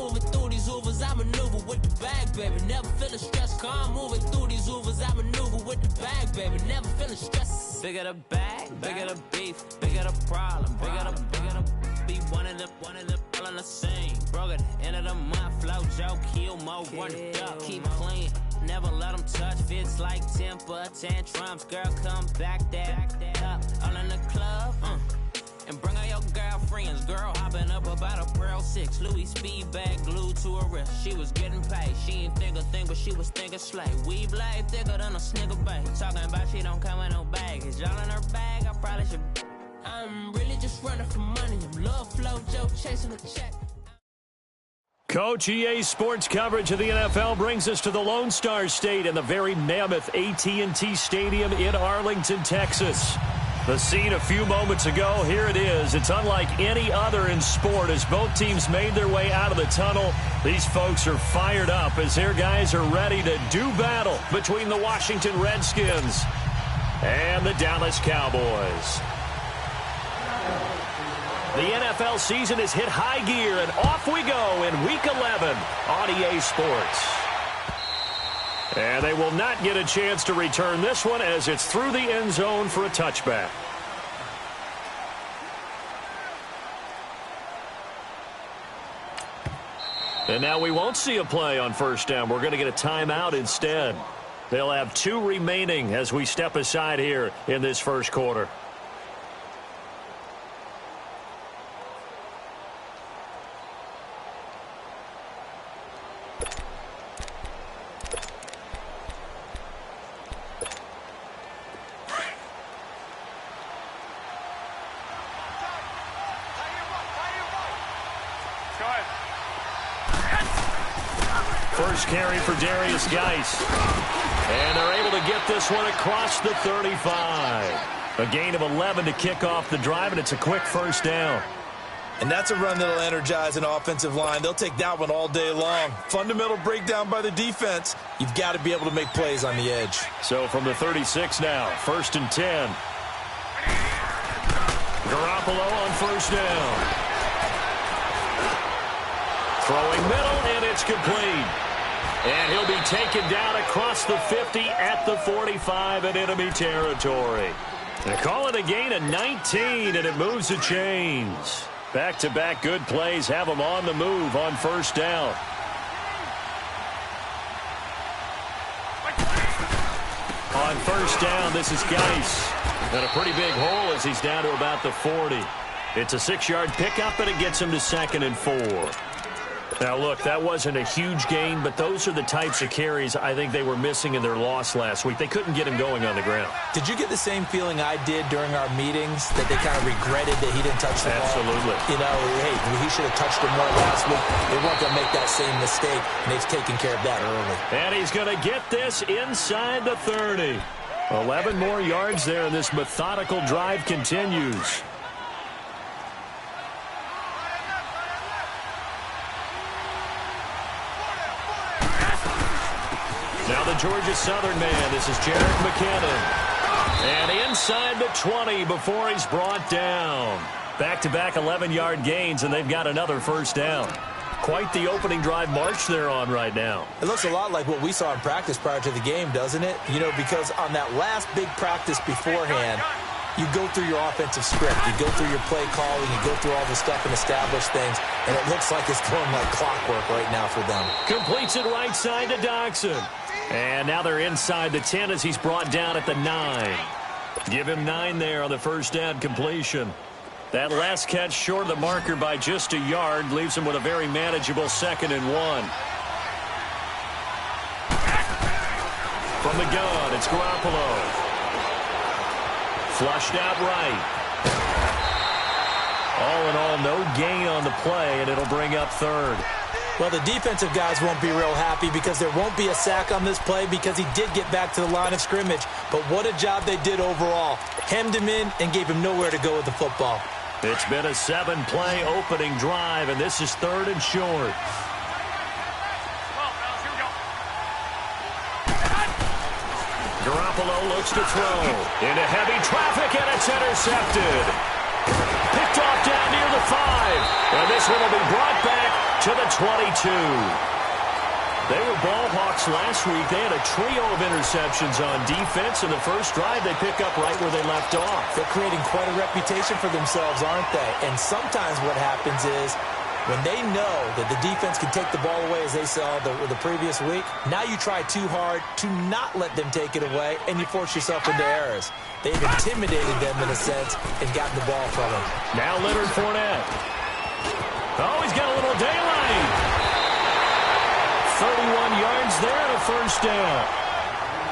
moving through these Ubers, I maneuver with the bag, baby. Never feeling stressed. Calm moving through these Ubers, I maneuver with the bag, baby. Never feeling stressed. Bigger the bag, bigger the beef, bigger the problem, bigger the be one of the all in the same. Broke at the end of the month, flow joke, kill mode, run it up, keep clean. Never let them touch, fits like temper tantrums. Girl, come back that up, all in the club, and bring all your girlfriends. Girl, hopping up about a Pearl 6, Louis speed bag glued to her wrist. She was getting paid, she ain't think a thing, but she was thinking slay. Weave blade thicker than a Snicker bag. Talking about she don't come with no baggage. Y'all in her bag, I probably should. I'm really just running for money. I'm love flow, Joe chasing a check. Coach, EA Sports coverage of the NFL brings us to the Lone Star State in the very mammoth AT&T Stadium in Arlington, Texas. The scene a few moments ago, here it is. It's unlike any other in sport as both teams made their way out of the tunnel. These folks are fired up as their guys are ready to do battle between the Washington Redskins and the Dallas Cowboys. The NFL season has hit high gear, and off we go in Week 11 on EA Sports. And they will not get a chance to return this one as it's through the end zone for a touchback. And now we won't see a play on first down. We're going to get a timeout instead. They'll have 2 remaining as we step aside here in this first quarter. First carry for Darius Geis. And they're able to get this one across the 35. A gain of 11 to kick off the drive, and it's a quick first down. And that's a run that'll energize an offensive line. They'll take that one all day long. Fundamental breakdown by the defense. You've got to be able to make plays on the edge. So from the 36 now, 1st and 10. Garoppolo on first down. Throwing middle, and it's complete. And he'll be taken down across the 50 at the 45 in enemy territory. They call it a gain of 19, and it moves the chains. Back-to-back good plays have them on the move on first down. On first down, this is Geis. And a pretty big hole as he's down to about the 40. It's a 6-yard pickup, and it gets him to 2nd and 4. Now, look, that wasn't a huge gain, but those are the types of carries I think they were missing in their loss last week. They couldn't get him going on the ground. Did you get the same feeling I did during our meetings, that they kind of regretted that he didn't touch the ball? Absolutely. You know, hey, he should have touched him more last week. They weren't going to make that same mistake, and they've taken care of that early. And he's going to get this inside the 30. 11 more yards there, and this methodical drive continues. Now the Georgia Southern man, this is Jerick McKinnon. And inside the 20 before he's brought down. Back-to-back 11-yard gains, and they've got another first down. Quite the opening drive march they're on right now. It looks a lot like what we saw in practice prior to the game, doesn't it? You know, because on that last big practice beforehand, you go through your offensive script. You go through your play calling. You go through all the stuff and establish things. And it looks like it's going like clockwork right now for them. Completes it right side to Doxson. And now they're inside the 10 as he's brought down at the 9. Give him 9 there on the first down completion. That last catch short of the marker by just a yard leaves him with a very manageable 2nd and 1. From the gun, it's Garoppolo. Flushed out right. All in all, no gain on the play, and it'll bring up 3rd. Well, the defensive guys won't be real happy because there won't be a sack on this play because he did get back to the line of scrimmage. But what a job they did overall. Hemmed him in and gave him nowhere to go with the football. It's been a 7-play opening drive, and this is 3rd and short. Garoppolo looks to throw. Into heavy traffic, and it's intercepted. Picked off down near the 5. And this one will be brought back to the 22. They were ball hawks last week. They had a trio of interceptions on defense. In the first drive, they pick up right where they left off. They're creating quite a reputation for themselves, aren't they? And sometimes what happens is when they know that the defense can take the ball away, as they saw the previous week, now you try too hard to not let them take it away, and you force yourself into errors. They've intimidated them in a sense and gotten the ball from them. Now Leonard Fournette. Oh, he's got a little daylight. 31 yards there and a first down.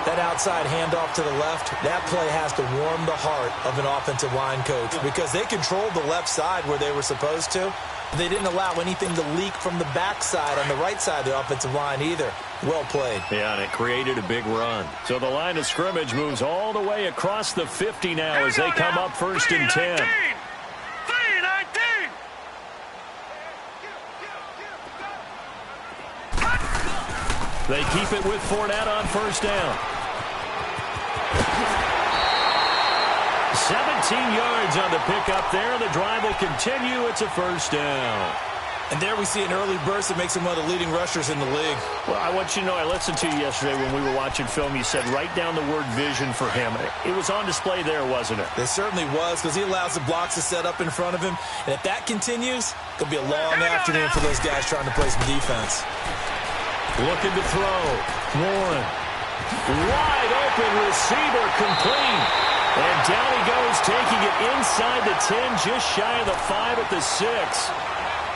That outside handoff to the left, that play has to warm the heart of an offensive line coach because they controlled the left side where they were supposed to. They didn't allow anything to leak from the backside on the right side of the offensive line either. Well played. Yeah, and it created a big run. So the line of scrimmage moves all the way across the 50 now as they come up first and 10. They keep it with Fournette on first down. 17 yards on the pickup there. The drive will continue. It's a first down. And there we see an early burst that makes him one of the leading rushers in the league. Well, I want you to know, I listened to you yesterday when we were watching film. You said write down the word vision for him. It was on display there, wasn't it? It certainly was because he allows the blocks to set up in front of him. And if that continues, it'll be a long afternoon for those guys trying to play some defense. Looking to throw. Warren. Wide open receiver complete. And down he goes, taking it inside the 10, just shy of the 5 at the 6.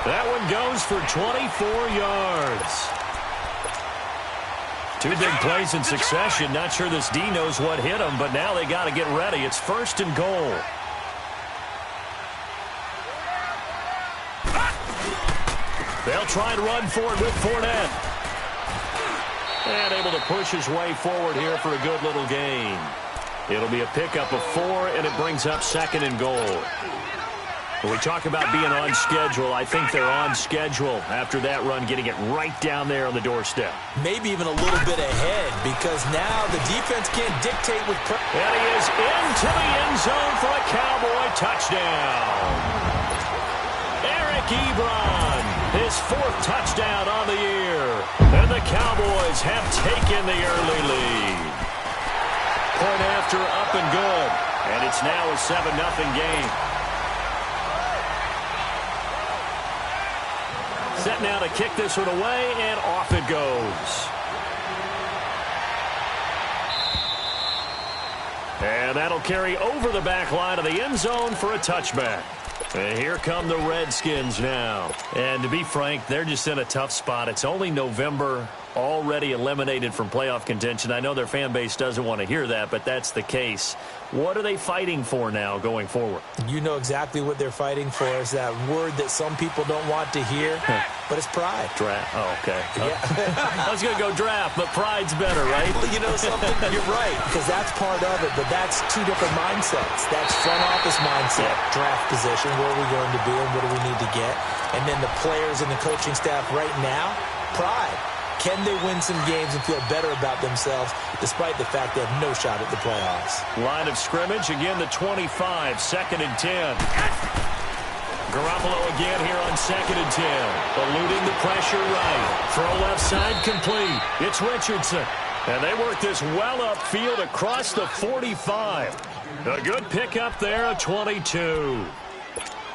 That one goes for 24 yards. Two big plays in succession. Not sure this D knows what hit him, but now they got to get ready. It's first and goal. They'll try and run for it with Fournette. And able to push his way forward here for a good little gain. It'll be a pickup of 4, and it brings up second and goal. When we talk about being on schedule, I think they're on schedule after that run, getting it right down there on the doorstep. Maybe even a little bit ahead because now the defense can't dictate with pressure. And he is into the end zone for a Cowboy touchdown. Eric Ebron, his 4th touchdown on the year. And the Cowboys have taken the early lead. Point after, up and good. And it's now a 7-0 game. Set now to kick this one away, and off it goes. And that'll carry over the back line of the end zone for a touchback. And here come the Redskins now. And to be frank, they're just in a tough spot. It's only November, already eliminated from playoff contention. I know their fan base doesn't want to hear that, but that's the case. What are they fighting for now going forward? You know exactly what they're fighting for. Is that word that some people don't want to hear, but it's pride. Draft. Oh, okay. Yeah. I was going to go draft, but pride's better, right? Well, you know something? You're right, because that's part of it, but that's two different mindsets. That's front office mindset, draft position, where are we going to be and what do we need to get? And then the players and the coaching staff right now, pride. Can they win some games and feel better about themselves despite the fact they have no shot at the playoffs? Line of scrimmage, again the 25, second and 10. Garoppolo again here on second and 10. Eluding the pressure right. Throw left side complete. It's Richardson. And they work this well upfield across the 45. A good pickup there at 22.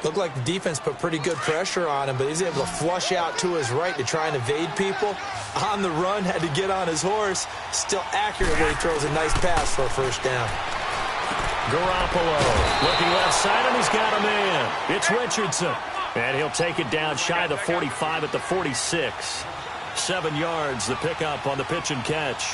Looked like the defense put pretty good pressure on him, but he's able to flush out to his right to try and evade people. On the run, had to get on his horse. Still accurate when he throws a nice pass for a first down. Garoppolo looking left side, and he's got a man. It's Richardson. And he'll take it down shy of the 45 at the 46. 7 yards, the pickup on the pitch and catch.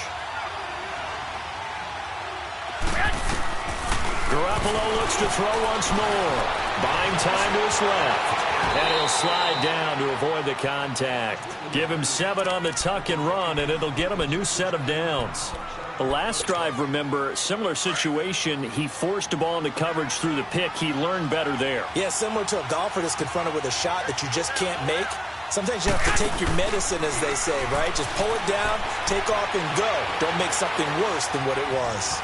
Garoppolo looks to throw once more. Buying time to his left. And he'll slide down to avoid the contact. Give him 7 on the tuck and run, and it'll get him a new set of downs. The last drive, remember, similar situation. He forced a ball into coverage through the pick. He learned better there. Yeah, similar to a golfer that's confronted with a shot that you just can't make. Sometimes you have to take your medicine, as they say, right? Just pull it down, take off, and go. Don't make something worse than what it was.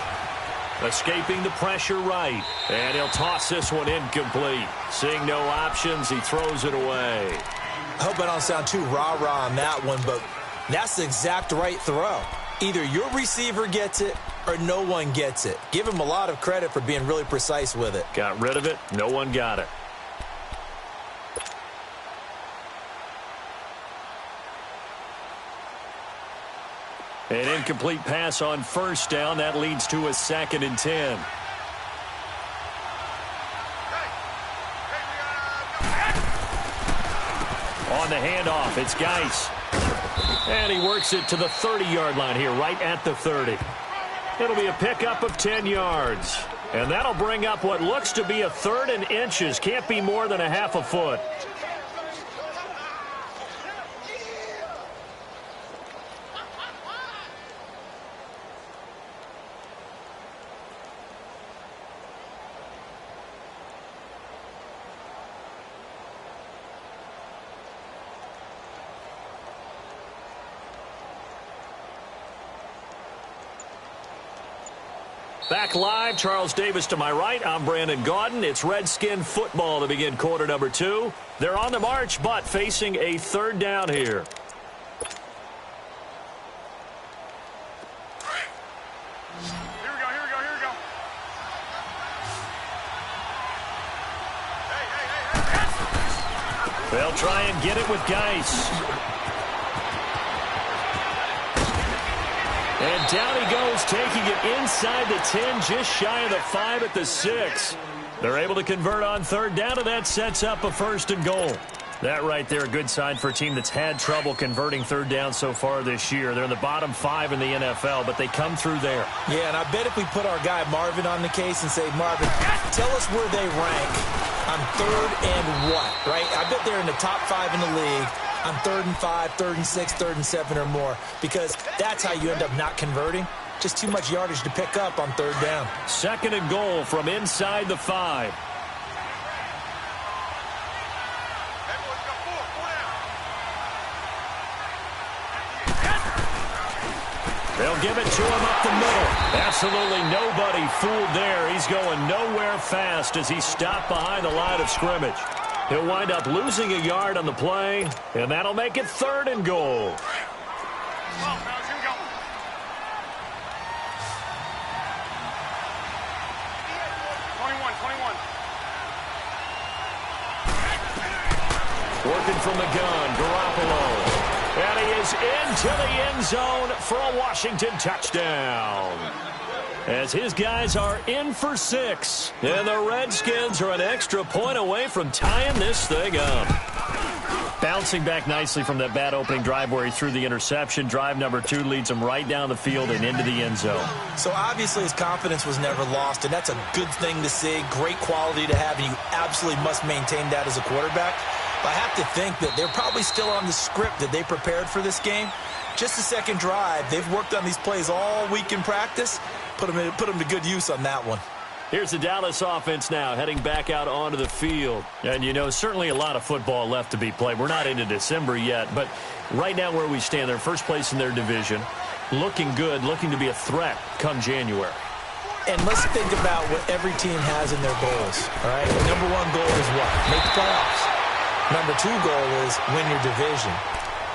Escaping the pressure right. And he'll toss this one incomplete. Seeing no options, he throws it away. I hope I don't sound too rah-rah on that one, but that's the exact right throw. Either your receiver gets it or no one gets it. Give him a lot of credit for being really precise with it. Got rid of it. No one got it. An incomplete pass on first down. That leads to a 2nd and 10. On the handoff, it's Geis. And he works it to the 30-yard line here, right at the 30. It'll be a pickup of 10 yards. And that'll bring up what looks to be a 3rd and inches. Can't be more than a half a foot. Back live, Charles Davis to my right. I'm Brandon Gaudin. It's Redskin football to begin quarter number 2. They're on the march, but facing a 3rd down here. Here we go. Hey. They'll try and get it with Geis. And down he goes, taking it inside the 10, just shy of the 5 at the 6. They're able to convert on 3rd down, and that sets up a 1st and goal. That right there, a good sign for a team that's had trouble converting 3rd down so far this year. They're in the bottom 5 in the NFL, but they come through there. Yeah, and I bet if we put our guy Marvin on the case and say, Marvin, tell us where they rank on 3rd and what, right? I bet they're in the top 5 in the league on 3rd and 5, 3rd and 6, 3rd and 7 or more, because that's how you end up not converting. Just too much yardage to pick up on 3rd down. 2nd and goal from inside the 5. They'll give it to him up the middle. Absolutely nobody fooled there. He's going nowhere fast as he's stopped behind the line of scrimmage. He'll wind up losing a yard on the play, and that'll make it 3rd and goal. Working from the gun, Garoppolo. And he is into the end zone for a Washington touchdown. As his guys are in for 6. And the Redskins are an extra point away from tying this thing up. Bouncing back nicely from that bad opening drive where he threw the interception. Drive number 2 leads him right down the field and into the end zone. So obviously his confidence was never lost, and that's a good thing to see. Great quality to have, and you absolutely must maintain that as a quarterback. I have to think that they're probably still on the script that they prepared for this game. Just the second drive. They've worked on these plays all week in practice. Put them to good use on that one. Here's the Dallas offense now heading back out onto the field. And, you know, certainly a lot of football left to be played. We're not into December yet, but right now where we stand, they're first place in their division. Looking good, looking to be a threat come January. And let's think about what every team has in their goals, all right? The number 1 goal is what? Make the playoffs. Number 2 goal is win your division.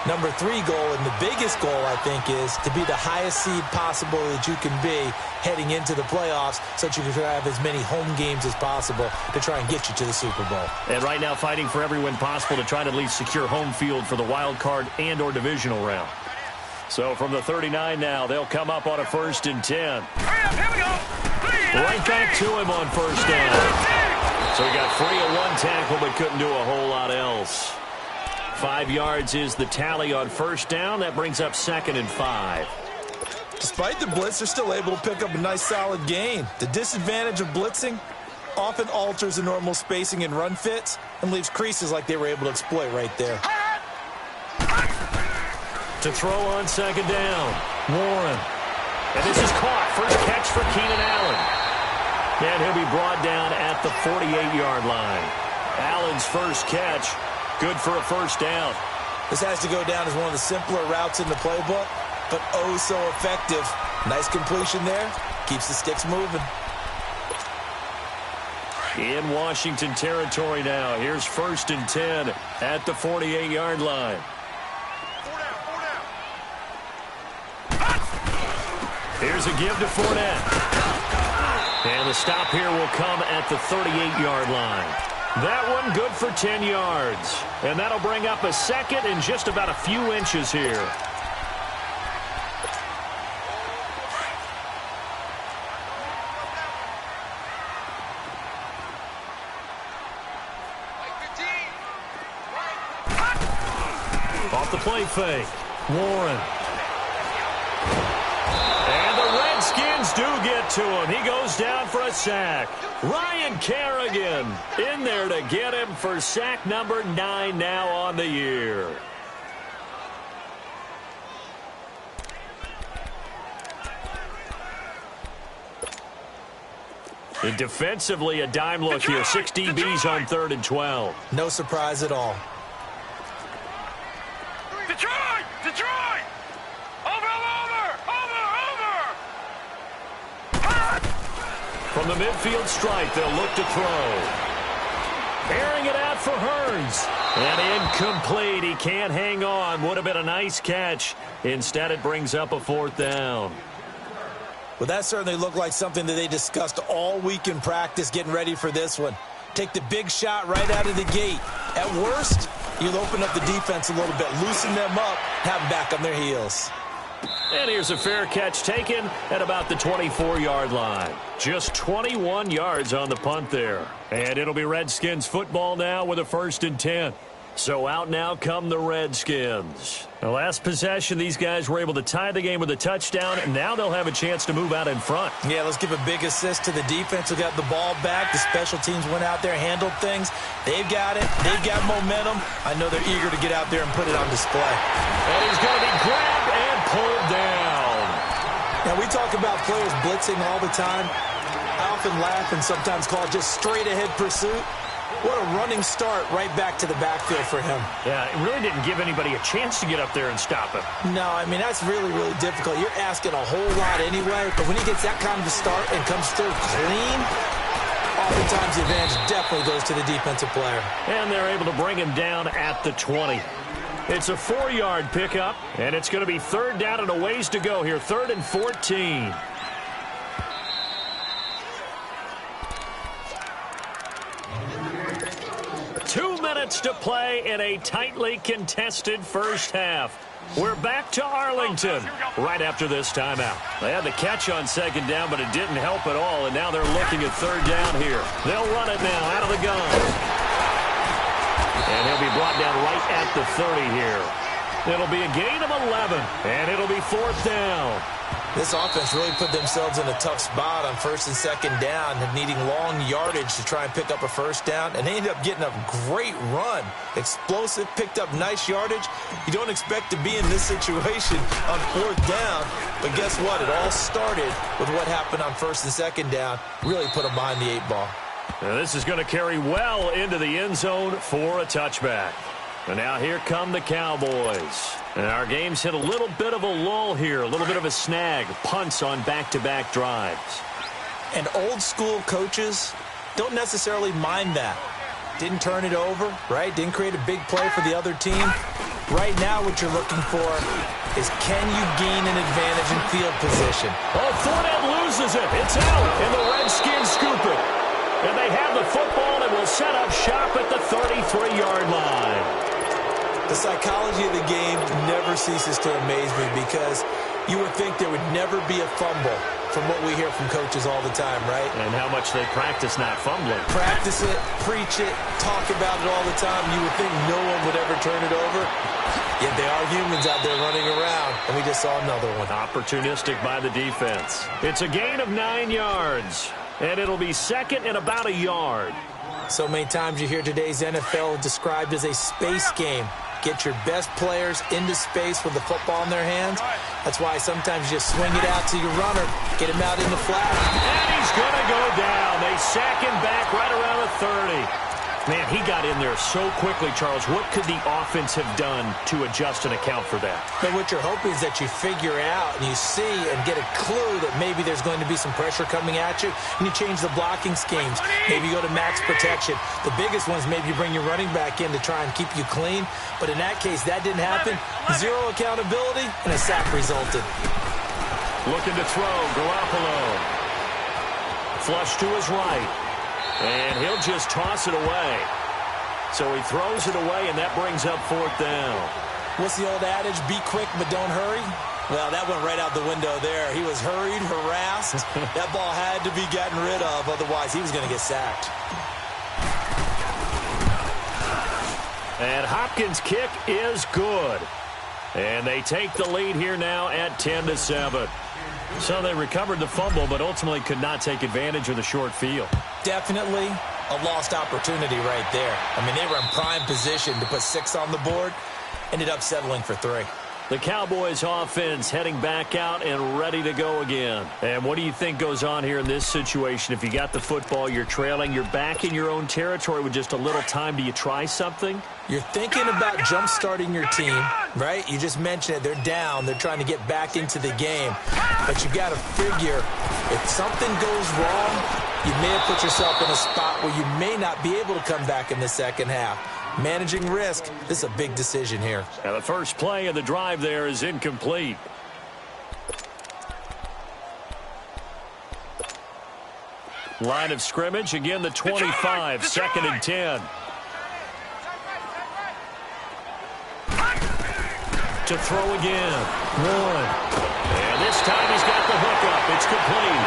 Number 3 goal, and the biggest goal, I think, is to be the highest seed possible that you can be heading into the playoffs so that you can have as many home games as possible to try and get you to the Super Bowl. And right now fighting for every win possible to try to at least secure home field for the wild card and or divisional round. So from the 39 now, they'll come up on a 1st and 10. Here we go. Right back to him on 1st down. So he got free of 1 tackle but couldn't do a whole lot else. 5 yards is the tally on 1st down. That brings up 2nd and 5. Despite the blitz, they're still able to pick up a nice solid gain. The disadvantage of blitzing often alters the normal spacing and run fits and leaves creases like they were able to exploit right there. To throw on 2nd down, Warren. And this is caught. First catch for Keenan Allen. And he'll be brought down at the 48-yard line. Allen's first catch, good for a 1st down. This has to go down as one of the simpler routes in the playbook, but oh so effective. Nice completion there. Keeps the sticks moving. In Washington territory now. Here's 1st and 10 at the 48-yard line. Here's a give to Fournette. And the stop here will come at the 38-yard line. That one good for 10 yards. And that'll bring up a second and just about a few inches here. Off the play fake. Warren. And the Redskins do get to him. He goes down for a sack. Ryan Kerrigan in there to get him for sack number 9 now on the year. And defensively, a dime look here. 6 DBs on 3rd and 12. No surprise at all. Detroit! Detroit! Over! From the midfield stripe, they'll look to throw. Airing it out for Hearns. And incomplete. He can't hang on. Would have been a nice catch. Instead, it brings up a 4th down. Well, that certainly looked like something that they discussed all week in practice getting ready for this one. Take the big shot right out of the gate. At worst, you'll open up the defense a little bit, loosen them up, have them back on their heels. And here's a fair catch taken at about the 24-yard line. Just 21 yards on the punt there. And it'll be Redskins football now with a 1st and 10. So out now come the Redskins. The last possession, these guys were able to tie the game with a touchdown, and now they'll have a chance to move out in front. Yeah, let's give a big assist to the defense who got the ball back. The special teams went out there, handled things. They've got it. They've got momentum. I know they're eager to get out there and put it on display. And he's going to be grabbed and pulled down. Now, we talk about players blitzing all the time. I often laugh and sometimes call it just straight-ahead pursuit. What a running start right back to the backfield for him. Yeah, it really didn't give anybody a chance to get up there and stop him. No, I mean, that's really, really difficult. You're asking a whole lot anyway, but when he gets that kind of a start and comes through clean, oftentimes the advantage definitely goes to the defensive player. And they're able to bring him down at the 20. It's a 4-yard pickup, and it's going to be 3rd down and a ways to go here, 3rd and 14. To play in a tightly contested first half. We're back to Arlington right after this timeout. They had the catch on 2nd down, but it didn't help at all, and now they're looking at 3rd down here. They'll run it now out of the gun. And he'll be brought down right at the 30 here. It'll be a gain of 11, and it'll be 4th down. This offense really put themselves in a tough spot on 1st and 2nd down, needing long yardage to try and pick up a 1st down, and they ended up getting a great run. Explosive, picked up nice yardage. You don't expect to be in this situation on 4th down, but guess what? It all started with what happened on 1st and 2nd down. Really put them behind the 8 ball. Now this is going to carry well into the end zone for a touchback. And now here come the Cowboys. And our game's hit a little bit of a lull here, a little bit of a snag. Punts on back-to-back drives. And old-school coaches don't necessarily mind that. Didn't turn it over, right? Didn't create a big play for the other team. Right now what you're looking for is can you gain an advantage in field position? Oh, Fournette loses it. It's out, and the Redskins scoop it. And they have the football and will set up shop at the 33-yard line. The psychology of the game never ceases to amaze me because you would think there would never be a fumble from what we hear from coaches all the time, right? And how much they practice not fumbling. Practice it, preach it, talk about it all the time. You would think no one would ever turn it over. Yet they are humans out there running around, and we just saw another one. Opportunistic by the defense. It's a gain of 9 yards, and it'll be 2nd and about a yard. So many times you hear today's NFL described as a space game. Get your best players into space with the football in their hands. That's why sometimes you just swing it out to your runner, get him out in the flat. And he's going to go down. They sack him back right around the 30. Man, he got in there so quickly, Charles. What could the offense have done to adjust and account for that? But what you're hoping is that you figure out and you see and get a clue that maybe there's going to be some pressure coming at you, and you change the blocking schemes. Maybe you go to max protection. The biggest one is maybe you bring your running back in to try and keep you clean. But in that case, that didn't happen. Zero accountability, and a sack resulted. Looking to throw, Garoppolo. Flush to his right. And he'll just toss it away. So he throws it away, and that brings up 4th down. What's the old adage? Be quick, but don't hurry. Well, that went right out the window there. He was hurried, harassed. That ball had to be gotten rid of. Otherwise, he was going to get sacked. And Hopkins' kick is good. And they take the lead here now at 10-7. So they recovered the fumble, but ultimately could not take advantage of the short field. Definitely a lost opportunity right there. I mean, they were in prime position to put 6 on the board. Ended up settling for 3. The Cowboys offense heading back out and ready to go again. And what do you think goes on here in this situation? If you got the football, you're trailing, you're back in your own territory with just a little time. Do you try something? You're thinking about jump-starting your team, right? You just mentioned it. They're down. They're trying to get back into the game. But you got to figure if something goes wrong, you may have put yourself in a spot where you may not be able to come back in the second half. Managing risk, this is a big decision here. Now the first play of the drive there is incomplete. Line of scrimmage, again the 25, 2nd and 10. To throw again. 1. And this time he's got the hook up. It's complete.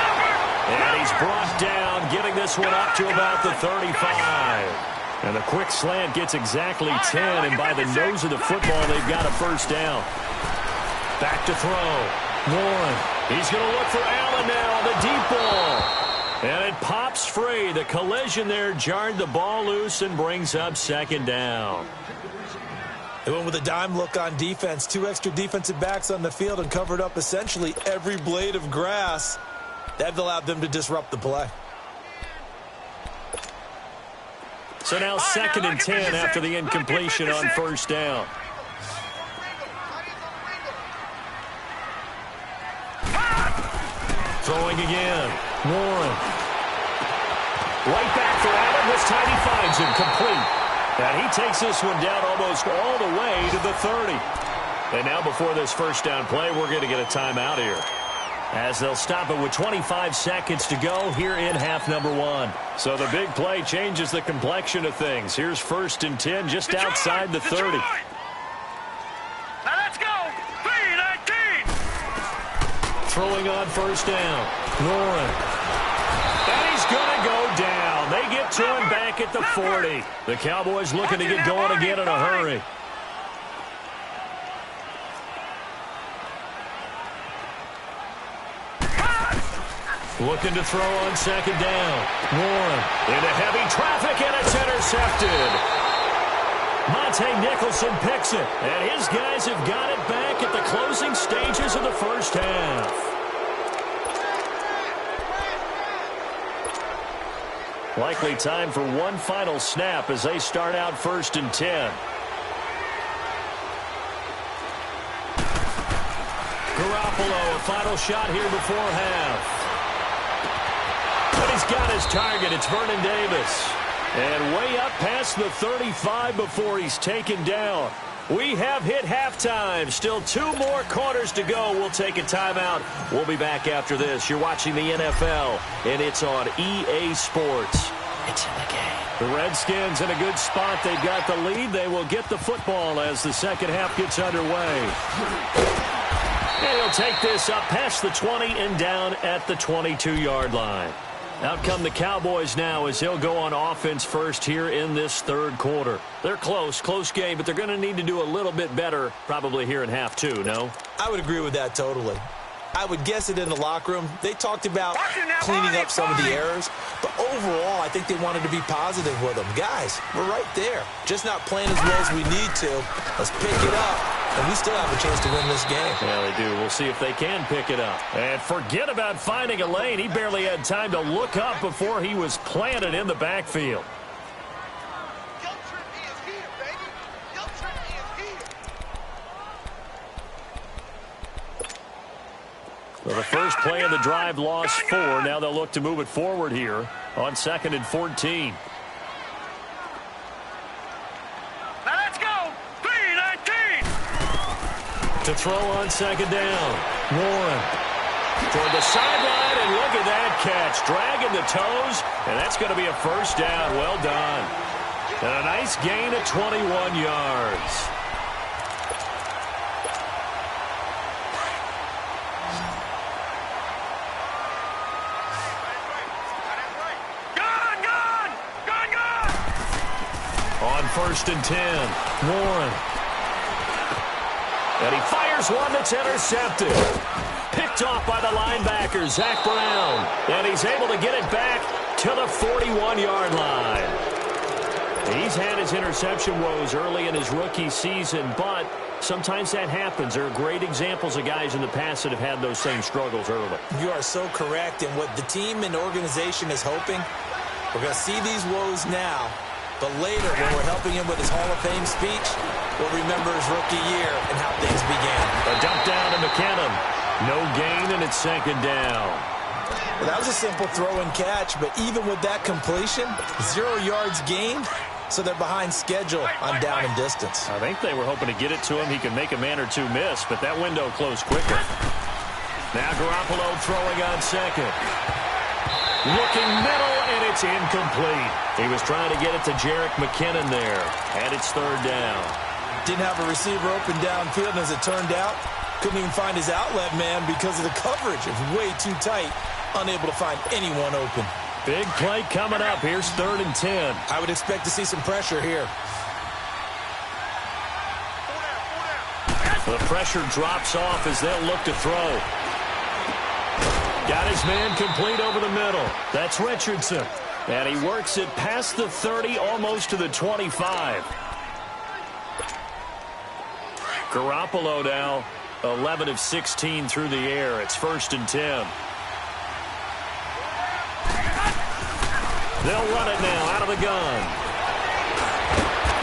And he's brought down, getting this one up to about the 35. And the quick slant gets exactly 10, and by the nose of the football, they've got a first down. Back to throw. 1. He's going to look for Allen now on the deep ball. And it pops free. The collision there jarred the ball loose and brings up 2nd down. They went with a dime look on defense. 2 extra defensive backs on the field and covered up essentially every blade of grass. That allowed them to disrupt the play. So now 2nd and 10 after the incompletion on first down. Throwing again. Warren. Right back for Allen. This time he finds him. Complete. And he takes this one down almost all the way to the 30. And now before this first down play, we're going to get a timeout here, as they'll stop it with 25 seconds to go here in half number 1. So the big play changes the complexion of things. Here's 1st and 10 just outside the 30. Now let's go. 3-19. Throwing on first down. Warren. And he's going to go down. They get to him back at the 40. The Cowboys looking to get going again in a hurry. Looking to throw on 2nd down. Warren into heavy traffic, and it's intercepted. Monte Nicholson picks it, and his guys have got it back at the closing stages of the first half. Likely time for one final snap as they start out 1st and 10. Garoppolo, a final shot here before half. But he's got his target. It's Vernon Davis. And way up past the 35 before he's taken down. We have hit halftime. Still 2 more quarters to go. We'll take a timeout. We'll be back after this. You're watching the NFL, and it's on EA Sports. It's in the game. The Redskins in a good spot. They've got the lead. They will get the football as the second half gets underway. And he'll take this up past the 20 and down at the 22-yard line. Out come the Cowboys now as he'll go on offense first here in this 3rd quarter. They're close game, but they're going to need to do a little bit better probably here in half 2, no? I would agree with that totally. I would guess it in the locker room. They talked about cleaning up some of the errors, but overall, I think they wanted to be positive with them. Guys, we're right there. Just not playing as well as we need to. Let's pick it up, and we still have a chance to win this game. Yeah, they do. We'll see if they can pick it up. And forget about finding a lane. He barely had time to look up before he was planted in the backfield. So the first play of the drive lost 4. Now they'll look to move it forward here on 2nd and 14. Now let's go. 3-19. To throw on 2nd down. Warren toward the sideline, and look at that catch. Dragging the toes, and that's going to be a first down. Well done. And a nice gain of 21 yards. On 1st and 10, Warren. And he fires one that's intercepted. Picked off by the linebacker, Zach Brown. And he's able to get it back to the 41-yard line. He's had his interception woes early in his rookie season, but sometimes that happens. There are great examples of guys in the past that have had those same struggles early. You are so correct. And what the team and organization is hoping, we're going to see these woes now. But later, when we're helping him with his Hall of Fame speech, we'll remember his rookie year and how things began. A dump down to McKinnon. No gain, and it's 2nd down. Well, that was a simple throw and catch, but even with that completion, 0 yards gained, so they're behind schedule on down and distance. I think they were hoping to get it to him. He could make a man or two miss, but that window closed quicker. Now Garoppolo throwing on 2nd. Looking middle, and it's incomplete. He was trying to get it to Jerick McKinnon there, and it's 3rd down. Didn't have a receiver open downfield, and as it turned out, couldn't even find his outlet man because of the coverage. It was way too tight, unable to find anyone open. Big play coming up. Here's 3rd and 10. I would expect to see some pressure here. The pressure drops off as they'll look to throw. Got his man complete over the middle. That's Richardson. And he works it past the 30, almost to the 25. Garoppolo now 11 of 16 through the air. It's 1st and 10. They'll run it now out of the gun.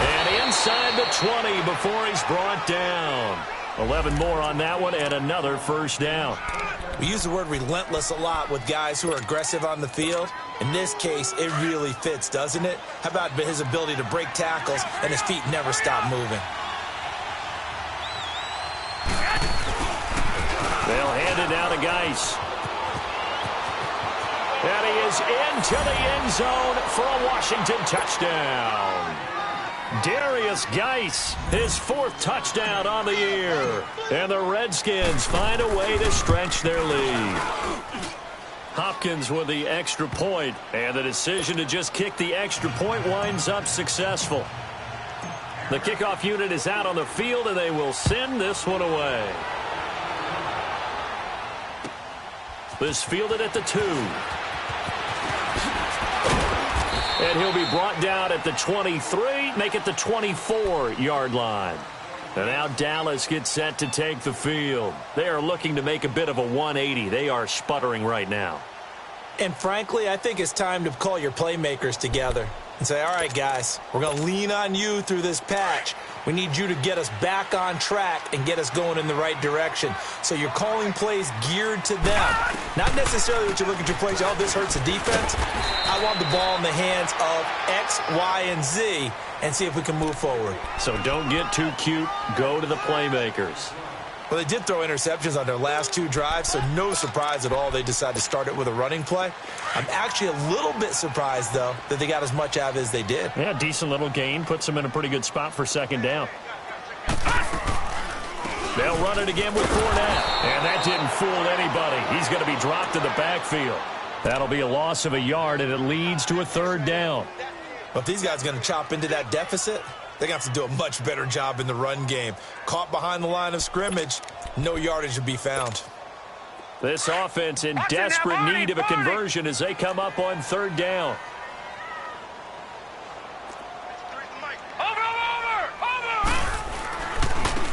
And inside the 20 before he's brought down. 11 more on that one and another first down. We use the word relentless a lot with guys who are aggressive on the field. In this case, it really fits, doesn't it? How about his ability to break tackles and his feet never stop moving? They'll hand it down to Geis. And he is into the end zone for a Washington touchdown. Darius Geis, his 4th touchdown on the year. And the Redskins find a way to stretch their lead. Hopkins with the extra point, and the decision to just kick the extra point winds up successful. The kickoff unit is out on the field, and they will send this one away. This fielded at the 2. And he'll be brought down at the 23, make it the 24-yard line. And now Dallas gets set to take the field. They are looking to make a bit of a 180. They are sputtering right now. And frankly, I think it's time to call your playmakers together and say, all right, guys, we're going to lean on you through this patch. We need you to get us back on track and get us going in the right direction. So you're calling plays geared to them. Not necessarily that you look at your plays, oh, this hurts the defense. I want the ball in the hands of X, Y, and Z and see if we can move forward. So don't get too cute. Go to the playmakers. Well, they did throw interceptions on their last 2 drives, so no surprise at all they decided to start it with a running play. I'm actually a little bit surprised, though, that they got as much out of it as they did. Yeah, decent little gain. Puts them in a pretty good spot for 2nd down. They'll run it again with Fournette. And that didn't fool anybody. He's going to be dropped in the backfield. That'll be a loss of a yard, and it leads to a 3rd down. But if these guys are going to chop into that deficit, they're going to have to do a much better job in the run game. Caught behind the line of scrimmage, no yardage to be found. This offense in desperate need of a conversion as they come up on 3rd down.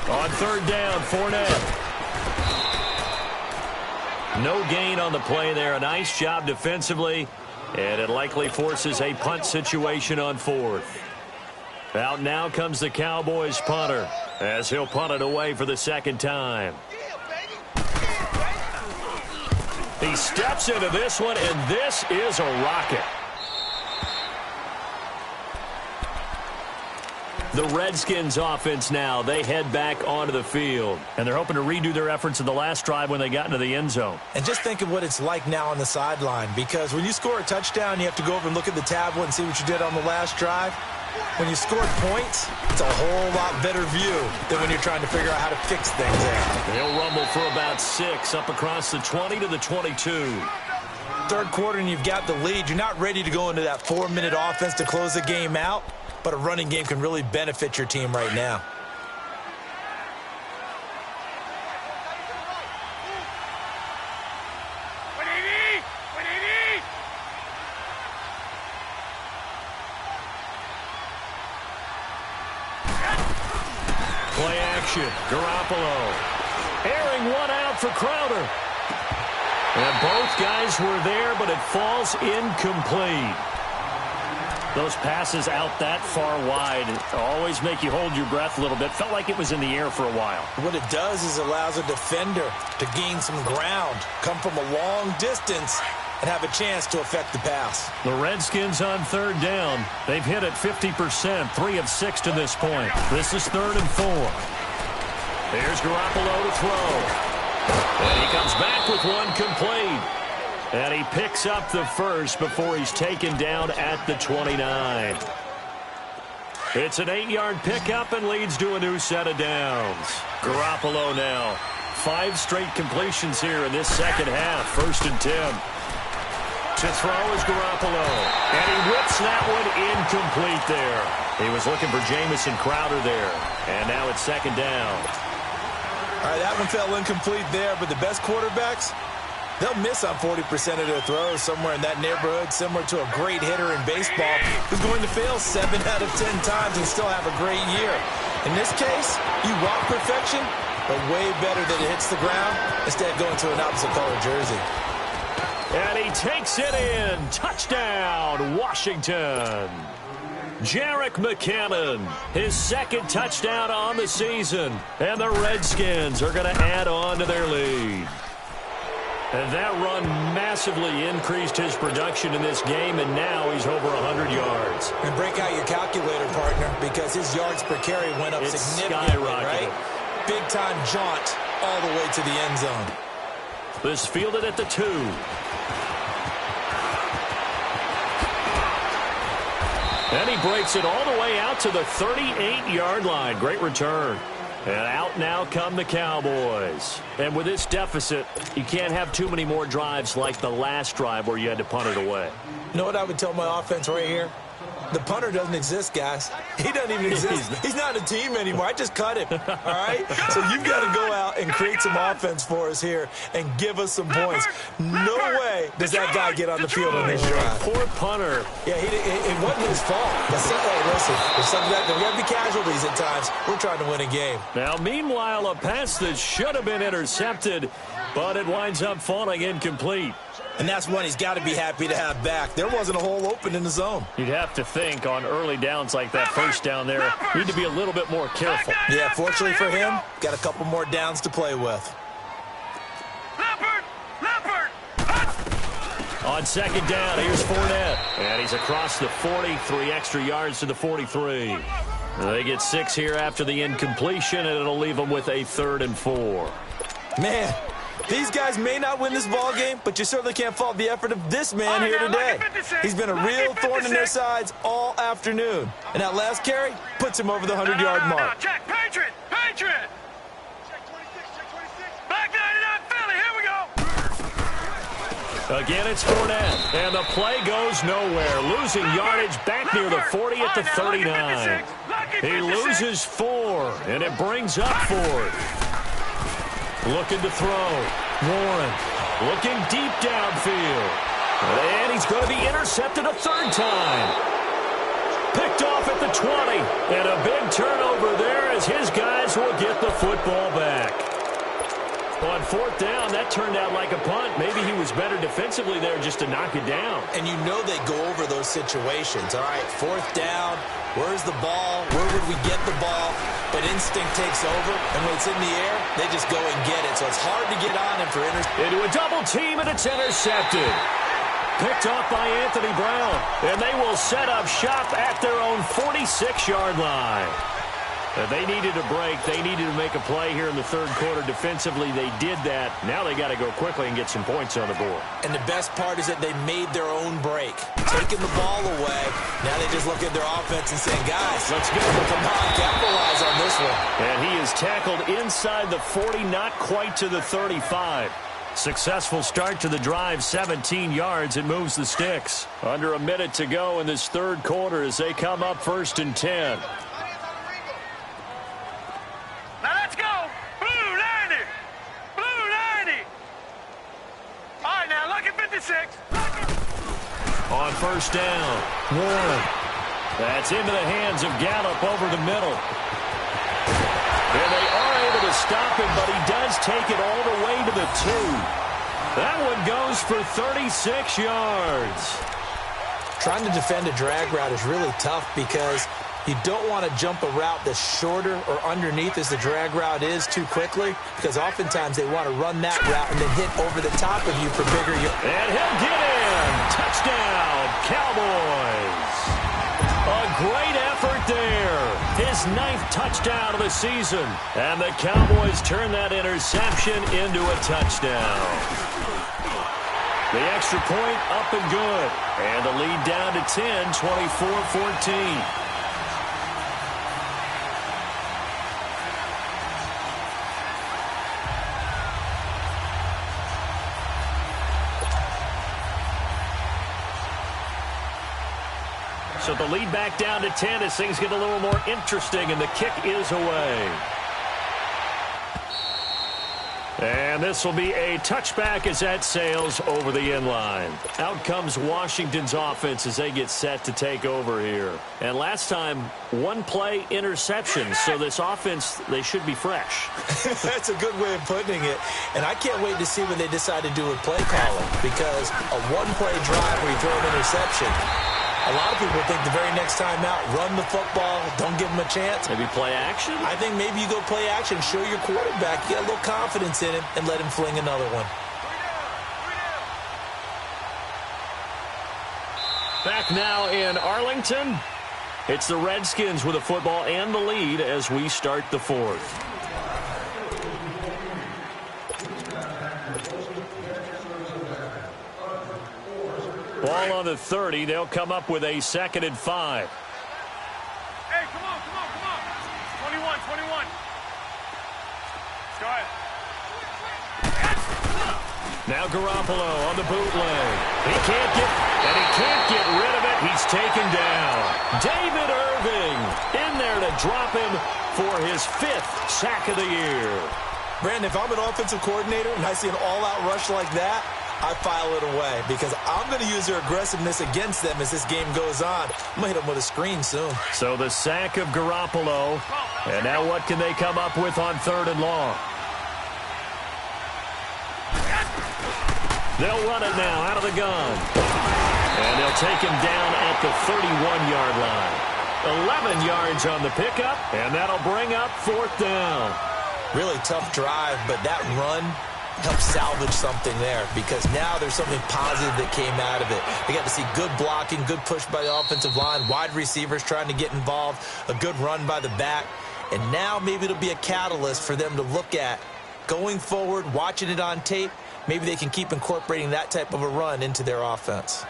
On 3rd down, Fournette. No gain on the play there. A nice job defensively, and it likely forces a punt situation on 4th. Out now comes the Cowboys punter as he'll punt it away for the 2nd time. He steps into this one, and this is a rocket. The Redskins offense now, they head back onto the field. And they're hoping to redo their efforts in the last drive when they got into the end zone. And just think of what it's like now on the sideline, because when you score a touchdown, you have to go over and look at the tablet and see what you did on the last drive. When you scored points, it's a whole lot better view than when you're trying to figure out how to fix things there. They'll rumble for about 6 up across the 20 to the 22. Third quarter and you've got the lead. You're not ready to go into that 4-minute offense to close the game out, but a running game can really benefit your team right now. Play action. Garoppolo. Airing one out for Crowder. And both guys were there, but it falls incomplete. Those passes out that far wide always make you hold your breath a little bit. Felt like it was in the air for a while. What it does is allows a defender to gain some ground, come from a long distance, and have a chance to affect the pass. The Redskins on third down. They've hit it 50%, 3 of 6 to this point. This is 3rd and 4. Here's Garoppolo to throw. And he comes back with one complete. And he picks up the first before he's taken down at the 29. It's an 8-yard pickup and leads to a new set of downs. Garoppolo now. 5 straight completions here in this second half. 1st and 10. To throw is Garoppolo. And he whips that one incomplete there. He was looking for Jamison Crowder there. And now it's 2nd down. All right, that one fell incomplete there, but the best quarterbacks, they'll miss on 40% of their throws, somewhere in that neighborhood, similar to a great hitter in baseball who's going to fail 7 out of 10 times and still have a great year. In this case, you want perfection, but way better that it hits the ground instead of going to an opposite color jersey. And he takes it in. Touchdown, Washington. Jerick McKinnon, his 2nd touchdown on the season. And the Redskins are going to add on to their lead. And that run massively increased his production in this game, and now he's over 100 yards. And break out your calculator, partner, because his yards per carry went up significantly, right? Big-time jaunt all the way to the end zone. This fielded at the 2. And he breaks it all the way out to the 38-yard line. Great return. And out now come the Cowboys. And with this deficit, you can't have too many more drives like the last drive where you had to punt it away. You know what I would tell my offense right here? The punter doesn't exist, guys. He doesn't even exist. He's not a team anymore. I just cut him, all right? So you've got to go out and create some offense for us here and give us some points. No way does that guy get on the field on this drive. Poor punter. Yeah, it wasn't his fault. Hey, listen, there's something that there got to be casualties at times. We're trying to win a game. Now, meanwhile, a pass that should have been intercepted, but it winds up falling incomplete. And that's one he's got to be happy to have back. There wasn't a hole open in the zone. You'd have to think on early downs like that first down there, need to be a little bit more careful. Yeah, fortunately for him, got a couple more downs to play with. On 2nd down, here's Fournette. And he's across the 40, 3 extra yards to the 43. They get 6 here after the incompletion, and it'll leave them with a 3rd and 4. Man, these guys may not win this ball game, but you certainly can't fault the effort of this man here today. He's been a real thorn in their sides all afternoon. And that last carry puts him over the 100-yard mark. Check, Patriot! Patriot! Check 26. Back 99, Philly, here we go! Again, it's Fournette. And the play goes nowhere. Losing yardage back near the 40 at the 39. He loses 4, and it brings up 4th. Looking to throw. Warren looking deep downfield. And he's going to be intercepted a 3rd time. Picked off at the 20. And a big turnover there as his guys will get the football back. On 4th down, that turned out like a punt. Maybe he was better defensively there just to knock it down. And you know they go over those situations. All right, 4th down. Where's the ball? Where would we get the ball? but instinct takes over, and when it's in the air, they just go and get it. So it's hard to get on him for into a double team, and it's intercepted. Picked off by Anthony Brown, and they will set up shop at their own 46-yard line. And they needed a break. They needed to make a play here in the third quarter. Defensively, they did that. Now they got to go quickly and get some points on the board. And the best part is that they made their own break. Taking the ball away, now they just look at their offense and saying, guys, let's go. Come on, capitalize on this one. And he is tackled inside the 40, not quite to the 35. Successful start to the drive, 17 yards. It moves the sticks. Under a minute to go in this third quarter as they come up 1st and 10. Now let's go. Blue 90. Blue 90. All right, now look at 56. On 1st down. That's into the hands of Gallup over the middle. And they are able to stop him, but he does take it all the way to the 2. That one goes for 36 yards. Trying to defend a drag route is really tough because you don't want to jump a route that's shorter or underneath as the drag route is too quickly, because oftentimes they want to run that route and then hit over the top of you for bigger yards. And he'll get in. Touchdown, Cowboys. A great effort there. His 9th touchdown of the season. And the Cowboys turn that interception into a touchdown. The extra point up and good. And the lead down to 10, 24-14. So the lead back down to 10 as things get a little more interesting, and the kick is away. And this will be a touchback as that sails over the inline. Out comes Washington's offense as they get set to take over here. And last time, one play interception, so this offense, they should be fresh. That's a good way of putting it. And I can't wait to see what they decide to do with play calling, because a one-play drive where you throw an interception, a lot of people think the very next time out, run the football, don't give them a chance. Maybe play action? I think maybe you go play action, show your quarterback, get a little confidence in him, and let him fling another one. Back now in Arlington. It's the Redskins with the football and the lead as we start the fourth. Ball on the 30. They'll come up with a 2nd and 5. Hey, come on. 21. Go ahead. Now Garoppolo on the bootleg. He can't get rid of it. He's taken down. David Irving in there to drop him for his 5th sack of the year. Brandon, if I'm an offensive coordinator and I see an all-out rush like that, I file it away because I'm going to use their aggressiveness against them as this game goes on. I'm going to hit them with a screen soon. So the sack of Garoppolo. And now what can they come up with on 3rd and long? They'll run it now out of the gun. And they'll take him down at the 31-yard line. 11 yards on the pickup, and that'll bring up 4th down. Really tough drive, but that run help salvage something there because now there's something positive that came out of it. They got to see good blocking, good push by the offensive line, wide receivers trying to get involved, a good run by the back, and now maybe it'll be a catalyst for them to look at going forward, watching it on tape. Maybe they can keep incorporating that type of a run into their offense.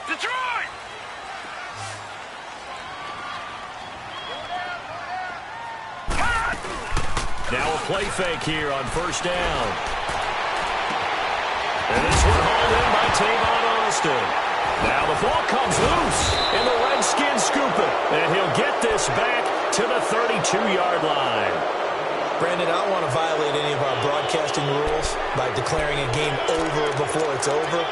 Detroit! Now a play fake here on 1st down. And this one hauled in by Tavon Austin. Now the ball comes loose, and the Redskins scoop it. And he'll get this back to the 32-yard line. Brandon, I don't want to violate any of our broadcasting rules by declaring a game over before it's over.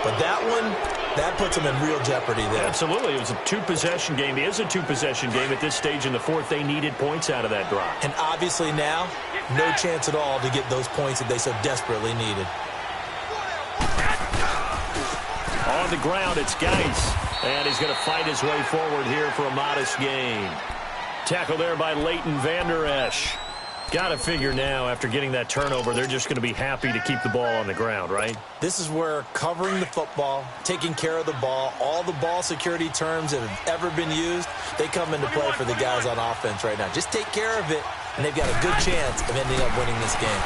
But that one, That puts them in real jeopardy there. Absolutely. It was a two-possession game. It is a two-possession game at this stage in the fourth. They needed points out of that drive. And obviously now, no chance at all to get those points that they so desperately needed. On the ground, it's Geis. And he's going to fight his way forward here for a modest gain. Tackle there by Leighton Vander Esch. Got to figure now, after getting that turnover, they're just going to be happy to keep the ball on the ground, right? This is where covering the football, taking care of the ball, all the ball security terms that have ever been used, they come into play for the guys on offense right now. Just take care of it, and they've got a good chance of ending up winning this game.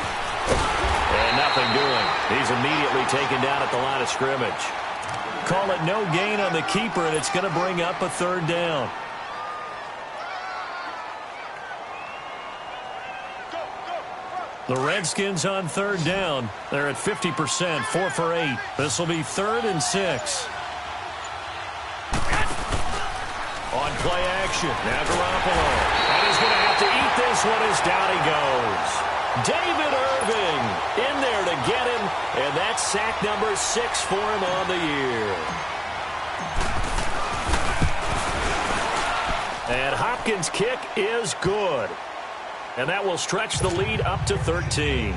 And nothing doing. He's immediately taken down at the line of scrimmage. Call it no gain on the keeper, and it's going to bring up a third down. The Redskins on third down. They're at 50%, 4 for 8. This will be 3rd and 6. On play action, now Garoppolo. And he's going to have to eat this one as down he goes. David Irving in there to get him, and that's sack number 6 for him on the year. And Hopkins' kick is good. And that will stretch the lead up to 13.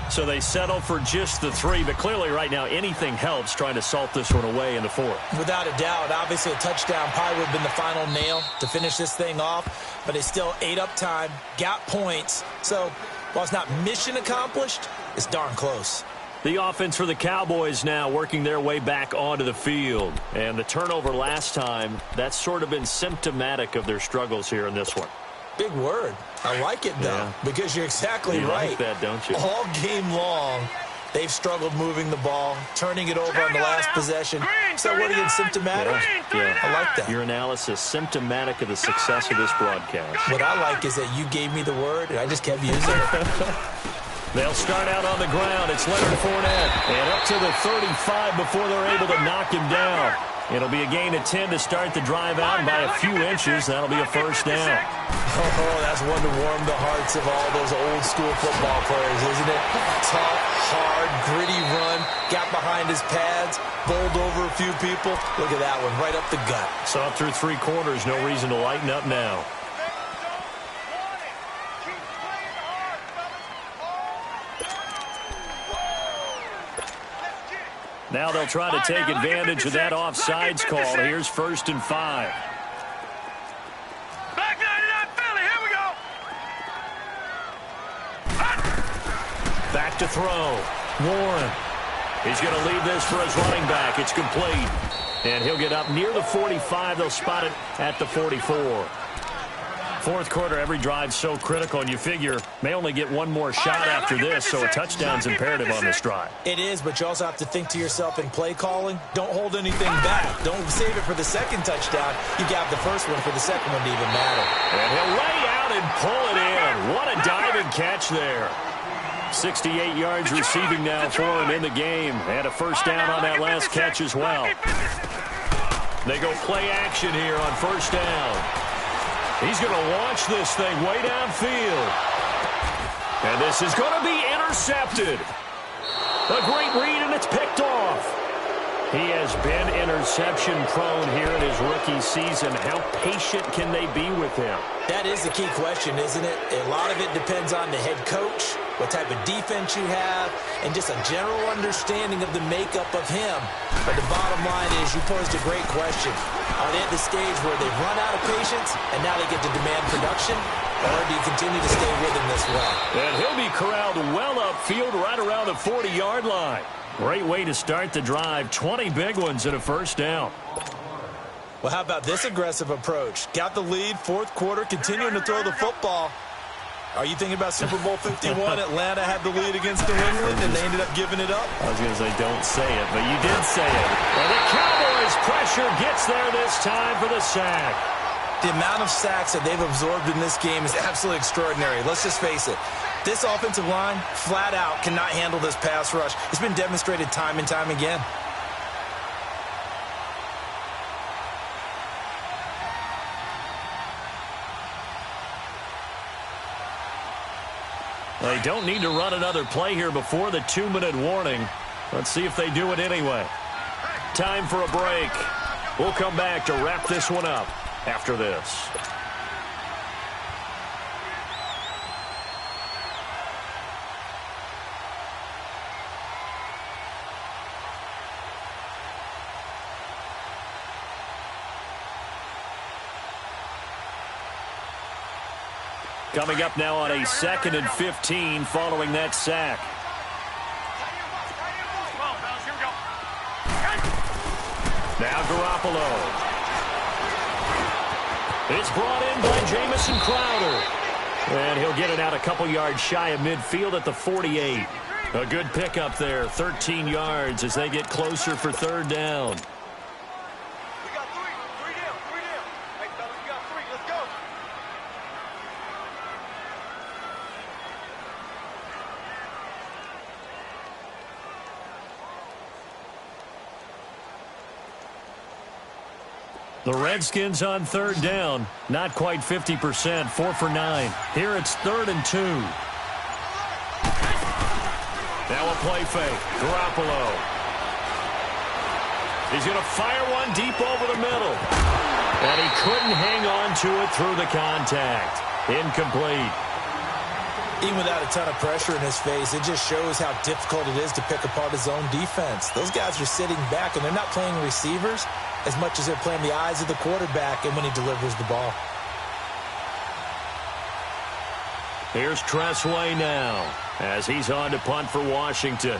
So they settle for just the 3, but clearly right now anything helps trying to salt this one away in the 4th. Without a doubt, obviously a touchdown probably would have been the final nail to finish this thing off, but it's still ate up time, got points. So while it's not mission accomplished, it's darn close. The offense for the Cowboys now working their way back onto the field. And the turnover last time, that's sort of been symptomatic of their struggles here in this one. Big word. I like it, though, because you're exactly right. You like that, don't you? All game long, they've struggled moving the ball, turning it over on the last possession. So what again, symptomatic? Yeah. I like that. Your analysis, symptomatic of the success of this broadcast. What I like is that you gave me the word, and I just kept using it. They'll start out on the ground. It's Leonard Fournette. And up to the 35 before they're able to knock him down. It'll be a gain of 10 to start the drive out, and by a few inches, that'll be a first down. Oh, that's one to warm the hearts of all those old-school football players, isn't it? Tough, hard, gritty run, got behind his pads, bowled over a few people. Look at that one, right up the gut. Saw through 3 quarters, no reason to lighten up now. Now they'll try to take advantage of that offsides call. Here's 1st and 5. Back 99 Philly, here we go. Back to throw. Warren. He's going to leave this for his running back. It's complete. And he'll get up near the 45. They'll spot it at the 44. 4th quarter, every drive so critical, and you figure may only get one more shot after this, so a touchdown's imperative on this drive. It is, but you also have to think to yourself in play calling, don't hold anything back. Don't save it for the second touchdown. You got the first one for the second one to even matter. And he'll lay out and pull it in. What a diving catch there. 68 yards receiving now for him in the game, and a first down on that last catch as well. They go play action here on first down. He's going to launch this thing way downfield. And this is going to be intercepted. A great read, and it's picked off. He has been interception-prone here in his rookie season. How patient can they be with him? That is the key question, isn't it? A lot of it depends on the head coach, what type of defense you have, and just a general understanding of the makeup of him. But the bottom line is you posed a great question. Are they at the stage where they've run out of patience and now they get to demand production? Or do you continue to stay with him this way? And he'll be corralled well upfield right around the 40-yard line. Great way to start the drive. 20 big ones and a first down. Well, how about this aggressive approach? Got the lead, 4th quarter, continuing to throw the football. Are you thinking about Super Bowl 51? Atlanta had the lead against New England, and they ended up giving it up? I was going to say don't say it, but you did say it. And the Cowboys' pressure gets there this time for the sack. The amount of sacks that they've absorbed in this game is absolutely extraordinary. Let's just face it. This offensive line, flat out, cannot handle this pass rush. It's been demonstrated time and time again. They don't need to run another play here before the 2-minute warning. Let's see if they do it anyway. time for a break. We'll come back to wrap this one up after this. Coming up now on a 2nd and 15 following that sack. Now Garoppolo. It's brought in by Jamison Crowder. And he'll get it out a couple yards shy of midfield at the 48. A good pickup there, 13 yards as they get closer for 3rd down. We got three down. Hey, fellas, we got 3. Let's go. The Redskins on 3rd down. Not quite 50%. 4 for 9. Here it's 3rd and 2. Now a play fake. Garoppolo. He's going to fire one deep over the middle. And he couldn't hang on to it through the contact. Incomplete. Even without a ton of pressure in his face, it just shows how difficult it is to pick apart his own defense. Those guys are sitting back, and they're not playing receivers as much as they're playing the eyes of the quarterback and when he delivers the ball. Here's Tressway now as he's on to punt for Washington.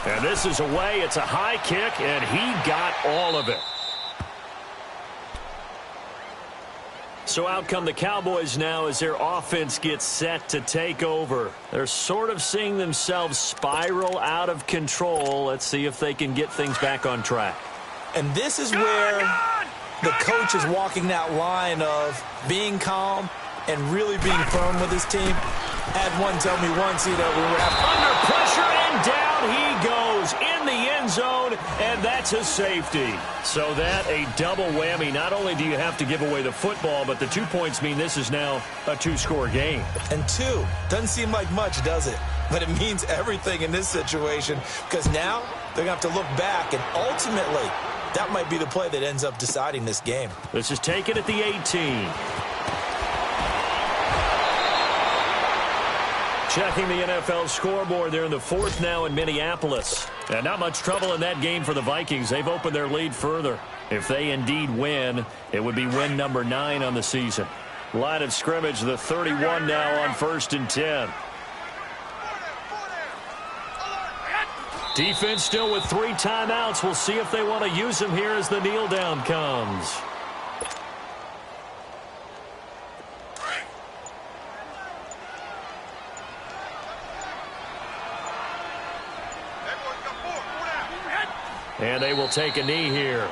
And this is away. It's a high kick, and he got all of it. So out come the Cowboys now as their offense gets set to take over. They're sort of seeing themselves spiral out of control. Let's see if they can get things back on track. And this is where the coach is walking that line of being calm and really being firm with his team. Had one tell me once, we were under pressure, and down he goes in the end zone, and that's a safety. So that a double whammy. Not only do you have to give away the football, but the 2 points mean this is now a 2-score game. And 2 doesn't seem like much, does it? But it means everything in this situation, because now they're going to have to look back, and ultimately that might be the play that ends up deciding this game. This is taken at the 18. Checking the NFL scoreboard, they're in the 4th now in Minneapolis. And not much trouble in that game for the Vikings. They've opened their lead further. If they indeed win, it would be win number 9 on the season. Line of scrimmage, the 31 now on 1st and 10. Defense still with 3 timeouts. We'll see if they want to use them here as the kneel down comes. And they will take a knee here.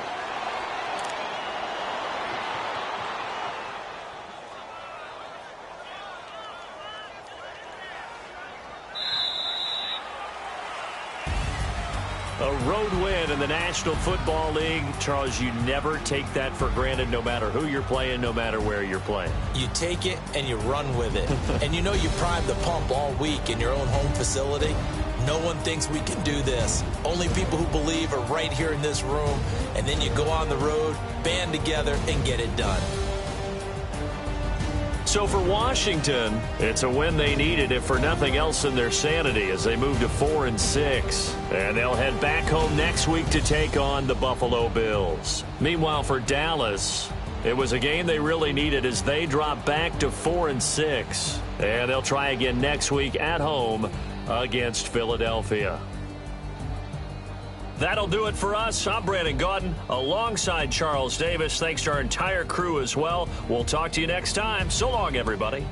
A road win in the National Football League. Charles, you never take that for granted, no matter who you're playing, no matter where you're playing. You take it and you run with it. And you know you primed the pump all week in your own home facility. No one thinks we can do this. Only people who believe are right here in this room. And then you go on the road, band together, and get it done. So for Washington, it's a win they needed, if for nothing else in their sanity, as they move to 4-6. And they'll head back home next week to take on the Buffalo Bills. Meanwhile, for Dallas, it was a game they really needed as they drop back to 4-6. And they'll try again next week at home against Philadelphia. That'll do it for us. I'm Brandon Gaudin alongside Charles Davis. Thanks to our entire crew as well. We'll talk to you next time. So long, everybody.